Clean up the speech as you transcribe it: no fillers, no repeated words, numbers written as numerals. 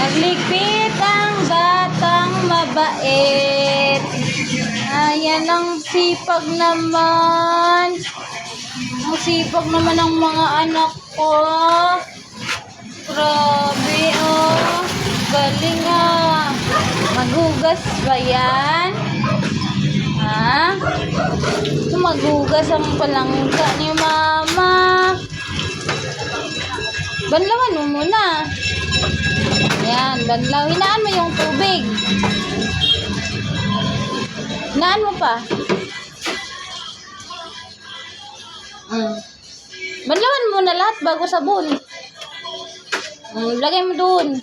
Nagligpit ang batang mabait. Ayan ang sipag naman. Ang sipag naman ng mga anak ko. Grabe, oh. Galing, ah. Maghugas ba yan? Ha? Maghugas ang palangga ni mama. Banlawan mo muna. Yan, banlaw. Hinaan mo yung tubig. Hinaan mo pa. Banlawan mo na lahat bago sabon. Lagay mo doon.